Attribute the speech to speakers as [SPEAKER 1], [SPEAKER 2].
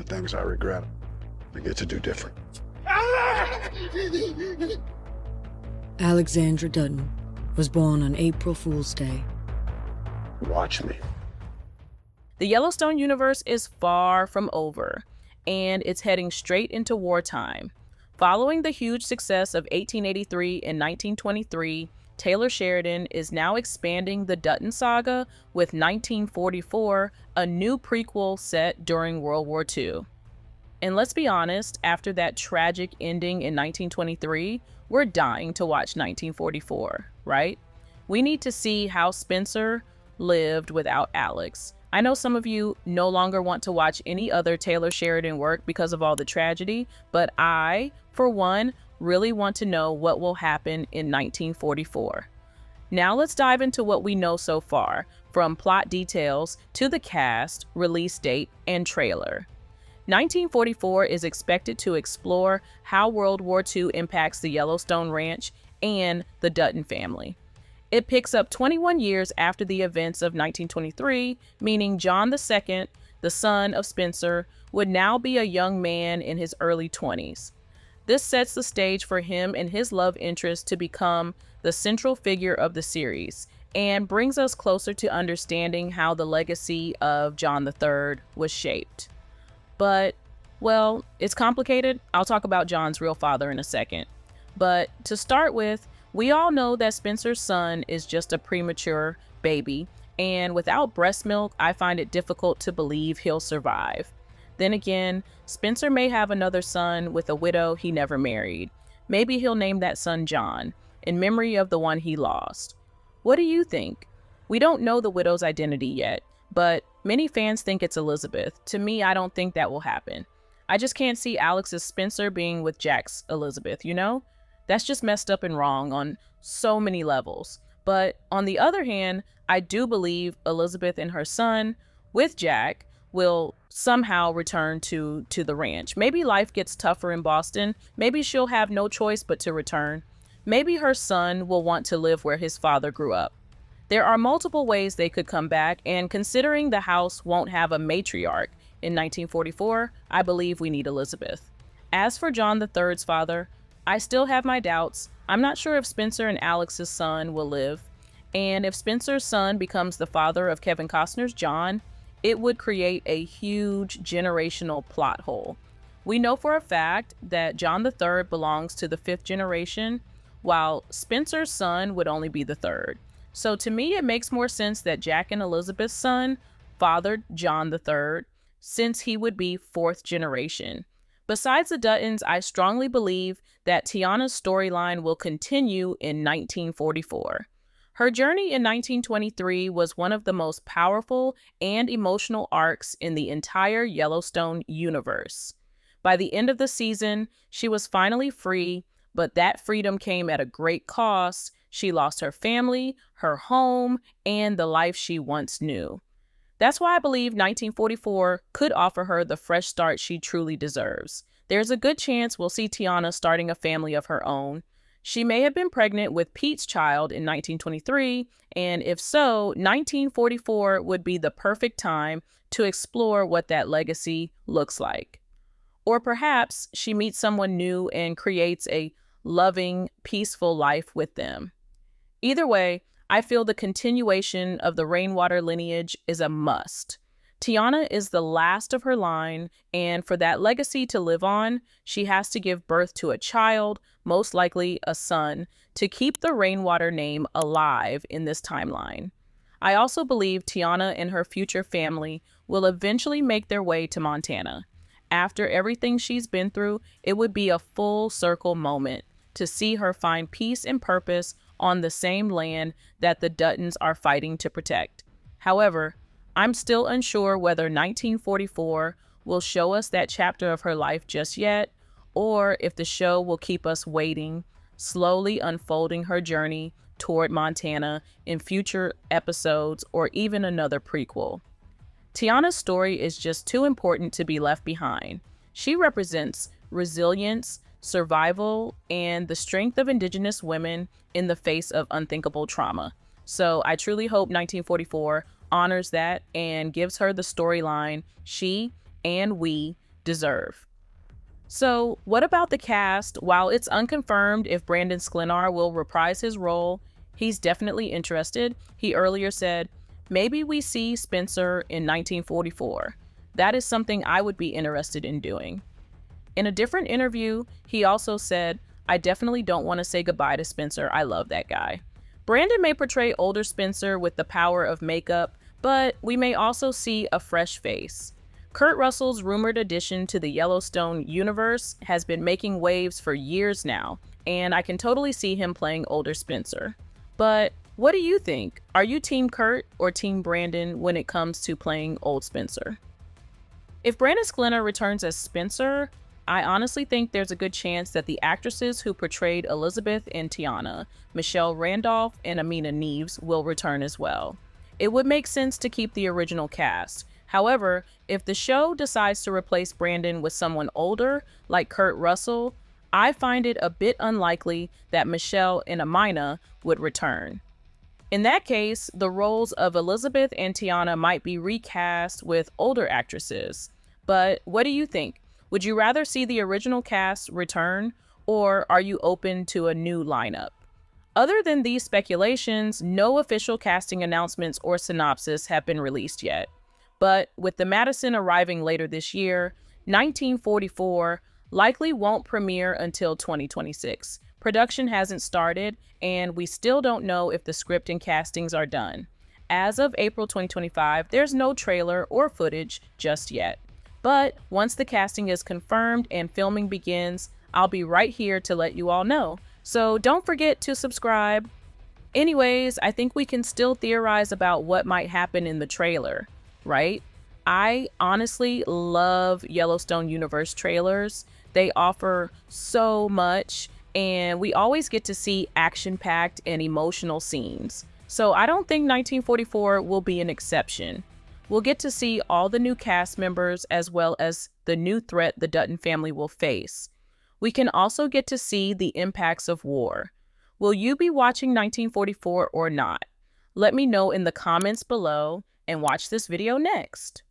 [SPEAKER 1] things I regret, I get to do different.
[SPEAKER 2] Alexandra Dutton was born on April Fool's Day.
[SPEAKER 1] Watch me.
[SPEAKER 3] The Yellowstone universe is far from over, and it's heading straight into wartime. Following the huge success of 1883 and 1923, Taylor Sheridan is now expanding the Dutton saga with 1944, a new prequel set during World War II. And let's be honest, after that tragic ending in 1923, we're dying to watch 1944, right? We need to see how Spencer lived without Alex. I know some of you no longer want to watch any other Taylor Sheridan work because of all the tragedy, but I, for one, really want to know what will happen in 1944. Now let's dive into what we know so far, from plot details to the cast, release date, and trailer. 1944 is expected to explore how World War II impacts the Yellowstone Ranch and the Dutton family. It picks up 21 years after the events of 1923, meaning John II, the son of Spencer, would now be a young man in his early 20s. This sets the stage for him and his love interest to become the central figure of the series and brings us closer to understanding how the legacy of John III was shaped. But, well, it's complicated. I'll talk about John's real father in a second. But to start with, we all know that Spencer's son is just a premature baby, and without breast milk, I find it difficult to believe he'll survive. Then again, Spencer may have another son with a widow he never married. Maybe he'll name that son John, in memory of the one he lost. What do you think? We don't know the widow's identity yet, but many fans think it's Elizabeth. To me, I don't think that will happen. I just can't see Alex's Spencer being with Jack's Elizabeth, you know? That's just messed up and wrong on so many levels. But on the other hand, I do believe Elizabeth and her son, with Jack, will somehow return to the ranch. Maybe life gets tougher in Boston. Maybe she'll have no choice but to return. Maybe her son will want to live where his father grew up. There are multiple ways they could come back, and considering the house won't have a matriarch in 1944, I believe we need Elizabeth. As for John III's father, I still have my doubts. I'm not sure if Spencer and Alex's son will live, and if Spencer's son becomes the father of Kevin Costner's John, it would create a huge generational plot hole. We know for a fact that John III belongs to the 5th generation, while Spencer's son would only be the 3rd. So to me, it makes more sense that Jack and Elizabeth's son fathered John III, since he would be 4th generation. Besides the Duttons, I strongly believe that Teonna's storyline will continue in 1944. Her journey in 1923 was one of the most powerful and emotional arcs in the entire Yellowstone universe. By the end of the season, she was finally free, but that freedom came at a great cost. She lost her family, her home, and the life she once knew. That's why I believe 1944 could offer her the fresh start she truly deserves. There's a good chance we'll see Teonna starting a family of her own. She may have been pregnant with Pete's child in 1923, and if so, 1944 would be the perfect time to explore what that legacy looks like. Or perhaps she meets someone new and creates a loving, peaceful life with them. Either way, I feel the continuation of the Rainwater lineage is a must. Teonna is the last of her line, and for that legacy to live on, she has to give birth to a child, most likely a son, to keep the Rainwater name alive in this timeline. I also believe Teonna and her future family will eventually make their way to Montana. After everything she's been through, it would be a full circle moment to see her find peace and purpose on the same land that the Duttons are fighting to protect. However, I'm still unsure whether 1944 will show us that chapter of her life just yet, or if the show will keep us waiting, slowly unfolding her journey toward Montana in future episodes or even another prequel. Teonna's story is just too important to be left behind. She represents resilience, survival, and the strength of Indigenous women in the face of unthinkable trauma. So I truly hope 1944 honors that and gives her the storyline she and we deserve. So, what about the cast? While it's unconfirmed if Brandon Sklenar will reprise his role, he's definitely interested. He earlier said, maybe we see Spencer in 1944. That is something I would be interested in doing. In a different interview, he also said, I definitely don't want to say goodbye to Spencer. I love that guy. Brandon may portray older Spencer with the power of makeup, but we may also see a fresh face. Kurt Russell's rumored addition to the Yellowstone universe has been making waves for years now, and I can totally see him playing older Spencer. But what do you think? Are you Team Kurt or Team Brandon when it comes to playing old Spencer? If Brandon Sklenar returns as Spencer, I honestly think there's a good chance that the actresses who portrayed Elizabeth and Teonna, Michelle Randolph and Amina Neves, will return as well. It would make sense to keep the original cast. However, if the show decides to replace Brandon with someone older, like Kurt Russell, I find it a bit unlikely that Michelle and Amina would return. In that case, the roles of Elizabeth and Teonna might be recast with older actresses. But what do you think? Would you rather see the original cast return, or are you open to a new lineup? Other than these speculations, no official casting announcements or synopsis have been released yet. But with the Madison arriving later this year, 1944 likely won't premiere until 2026. Production hasn't started, and we still don't know if the script and castings are done. As of April 2025, there's no trailer or footage just yet. But once the casting is confirmed and filming begins, I'll be right here to let you all know. So don't forget to subscribe. Anyways, I think we can still theorize about what might happen in the trailer, right? I honestly love Yellowstone universe trailers. They offer so much, and we always get to see action-packed and emotional scenes. So I don't think 1944 will be an exception. We'll get to see all the new cast members as well as the new threat the Dutton family will face. We can also get to see the impacts of war. Will you be watching 1944 or not? Let me know in the comments below and watch this video next.